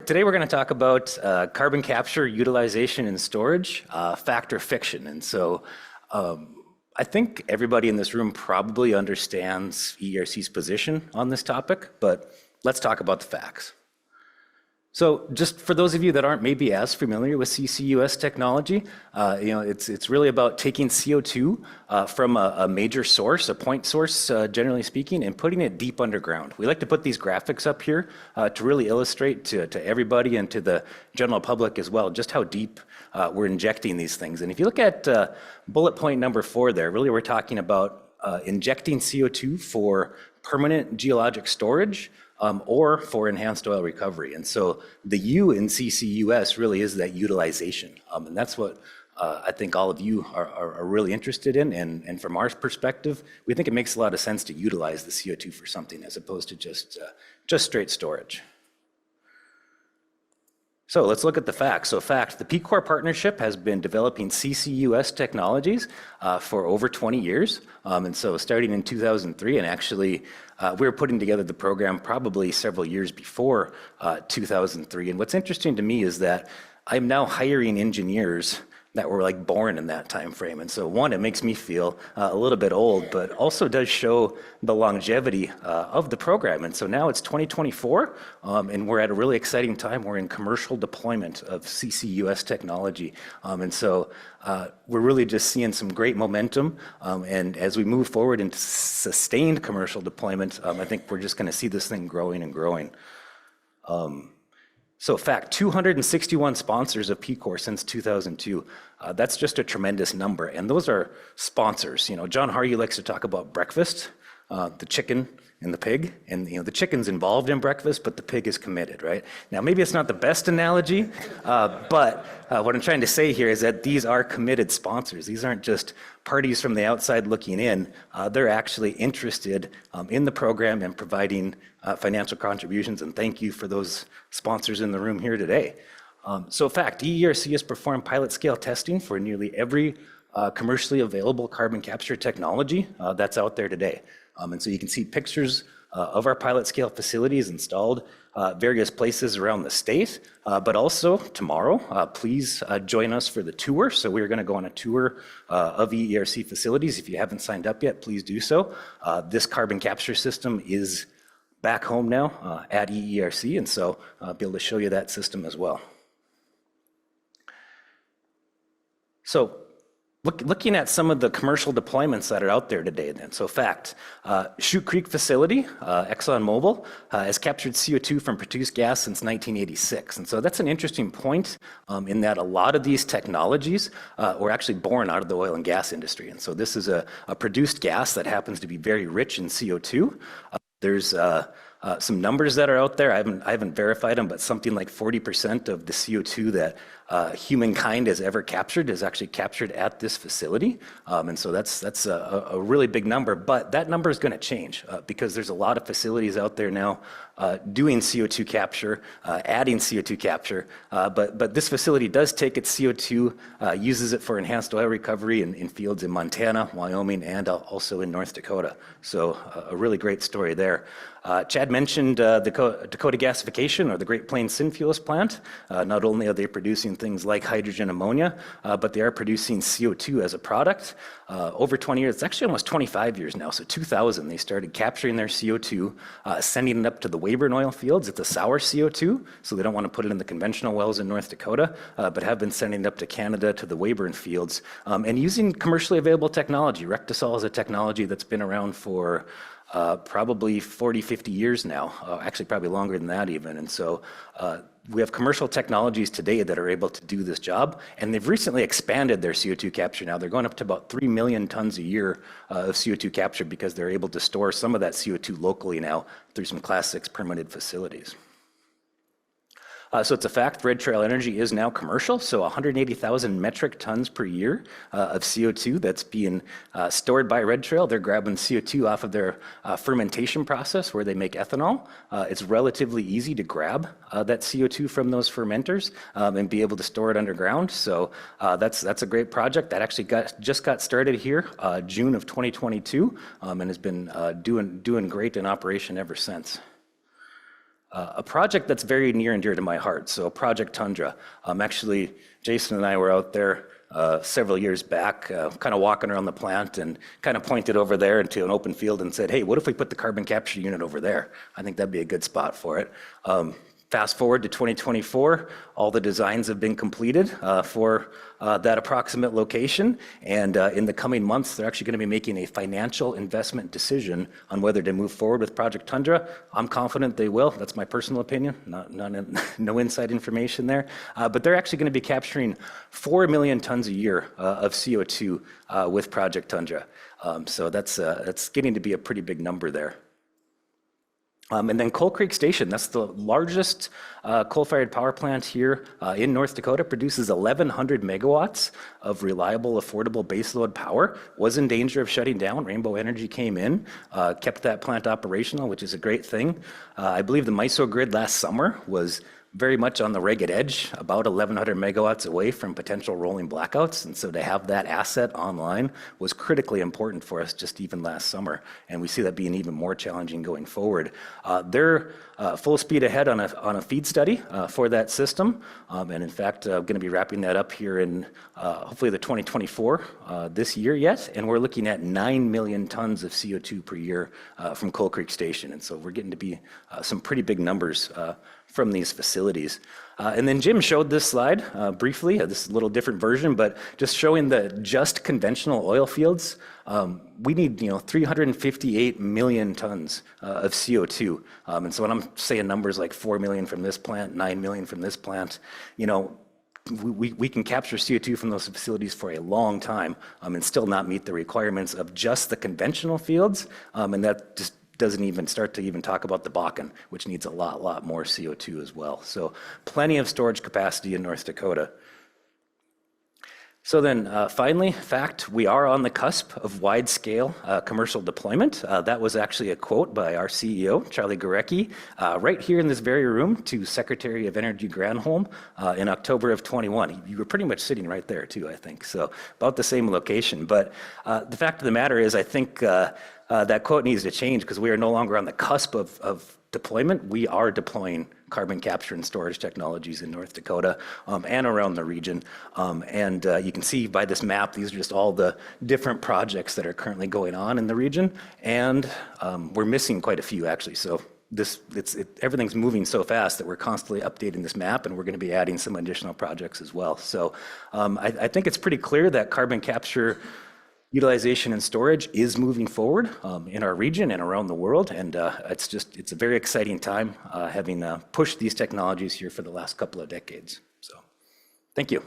today we're going to talk about carbon capture, utilization, and storage, fact or fiction. And so I think everybody in this room probably understands EERC's position on this topic, but let's talk about the facts. So just for those of you that aren't maybe as familiar with CCUS technology, it's really about taking CO2 from a major source, a point source, generally speaking, and putting it deep underground. We like to put these graphics up here to really illustrate to everybody and to the general public as well just how deep we're injecting these things. And if you look at bullet point number 4 there, really we're talking about injecting CO2 for permanent geologic storage or for enhanced oil recovery. And so the U in CCUS really is that utilization. And that's what I think all of you are really interested in. And from our perspective, we think it makes a lot of sense to utilize the CO2 for something as opposed to just straight storage. So let's look at the facts. So fact, the Peace Corps partnership has been developing CCUS technologies for over 20 years. And so starting in 2003, and actually we were putting together the program probably several years before 2003. And what's interesting to me is that I'm now hiring engineers that were like born in that time frame. And so one, it makes me feel a little bit old, but also does show the longevity of the program. And so now it's 2024, and we're at a really exciting time. We're in commercial deployment of CCUS technology. And so we're really just seeing some great momentum. And as we move forward into sustained commercial deployment, I think we're just gonna see this thing growing and growing. So fact, 261 sponsors of Peace Corps since 2002. That's just a tremendous number. And those are sponsors. You know, John Hardy likes to talk about breakfast, the chicken and the pig. And the chicken's involved in breakfast, but the pig is committed, right? Now, maybe it's not the best analogy, but what I'm trying to say here is that these are committed sponsors. These aren't just parties from the outside looking in. They're actually interested in the program and providing financial contributions, and thank you for those sponsors in the room here today. So fact, EERC has performed pilot scale testing for nearly every commercially available carbon capture technology that's out there today. And so you can see pictures of our pilot scale facilities installed various places around the state, but also tomorrow, please join us for the tour. So we're gonna go on a tour of EERC facilities. If you haven't signed up yet, please do so. This carbon capture system is back home now at EERC, and so I'll be able to show you that system as well. So looking at some of the commercial deployments that are out there today then. So fact, Chute Creek facility, ExxonMobil, has captured CO2 from produced gas since 1986. And so that's an interesting point in that a lot of these technologies were actually born out of the oil and gas industry. And so this is a produced gas that happens to be very rich in CO2. There's some numbers that are out there. I haven't verified them, but something like 40% of the CO2 that humankind has ever captured is actually captured at this facility. And so that's a really big number, but that number is gonna change because there's a lot of facilities out there now doing CO2 capture, adding CO2 capture, but this facility does take its CO2, uses it for enhanced oil recovery in fields in Montana, Wyoming, and also in North Dakota. So a really great story there. Chad mentioned the Dakota gasification or the Great Plains Synfuels plant. Not only are they producing things like hydrogen ammonia, but they are producing CO2 as a product. Over 20 years, it's actually almost 25 years now. So 2000, they started capturing their CO2, sending it up to the Weyburn oil fields. It's a sour CO2, so they don't want to put it in the conventional wells in North Dakota, but have been sending it up to Canada to the Weyburn fields. And using commercially available technology. Rectisol is a technology that's been around for probably 40, 50 years now, actually probably longer than that even. And so we have commercial technologies today that are able to do this job, and they've recently expanded their CO2 capture now. They're going up to about 3 million tons a year of CO2 capture because they're able to store some of that CO2 locally now through some Class 6 permitted facilities. So it's a fact, Red Trail Energy is now commercial, so 180,000 metric tons per year of CO2 that's being stored by Red Trail. They're grabbing CO2 off of their fermentation process where they make ethanol. It's relatively easy to grab that CO2 from those fermenters and be able to store it underground. So that's a great project that actually just got started here June of 2022 and has been doing great in operation ever since. a project that's very near and dear to my heart. So Project Tundra. Actually, Jason and I were out there several years back, kind of walking around the plant and kind of pointed over there into an open field and said, hey, what if we put the carbon capture unit over there? I think that'd be a good spot for it. Fast forward to 2024, all the designs have been completed for that approximate location. And in the coming months, they're actually going to be making a financial investment decision on whether to move forward with Project Tundra. I'm confident they will. That's my personal opinion, no inside information there. But they're actually going to be capturing 4 million tons a year of CO2 with Project Tundra. So that's getting to be a pretty big number there. And then Coal Creek Station, that's the largest coal-fired power plant here in North Dakota, produces 1,100 megawatts of reliable, affordable baseload power, was in danger of shutting down. Rainbow Energy came in, kept that plant operational, which is a great thing. I believe the MISO grid last summer was very much on the ragged edge, about 1,100 megawatts away from potential rolling blackouts. And so to have that asset online was critically important for us just even last summer. And we see that being even more challenging going forward. They're full speed ahead on a feed study for that system. And in fact, going to be wrapping that up here in hopefully the 2024 this year yet. And we're looking at 9 million tons of CO2 per year from Coal Creek Station. And so we're getting to be some pretty big numbers from these facilities. And then Jim showed this slide briefly. This is a little different version, but just showing the just conventional oil fields. We need 358 million tons of CO2. And so when I'm saying numbers like 4 million from this plant, 9 million from this plant, we can capture CO2 from those facilities for a long time and still not meet the requirements of just the conventional fields. And that just doesn't even start to even talk about the Bakken, which needs a lot more CO2 as well. So plenty of storage capacity in North Dakota. So then finally, fact, we are on the cusp of wide-scale commercial deployment. That was actually a quote by our CEO, Charlie Gurecki, right here in this very room to Secretary of Energy Granholm in October of 21. You were pretty much sitting right there too, I think. So about the same location. But the fact of the matter is, I think that quote needs to change because we are no longer on the cusp of deployment. We are deploying carbon capture and storage technologies in North Dakota and around the region. And you can see by this map, these are just all the different projects that are currently going on in the region. And we're missing quite a few actually. So everything's moving so fast that we're constantly updating this map, and we're going to be adding some additional projects as well. So I think it's pretty clear that carbon capture, utilization, and storage is moving forward in our region and around the world. And it's a very exciting time having pushed these technologies here for the last couple of decades. So thank you.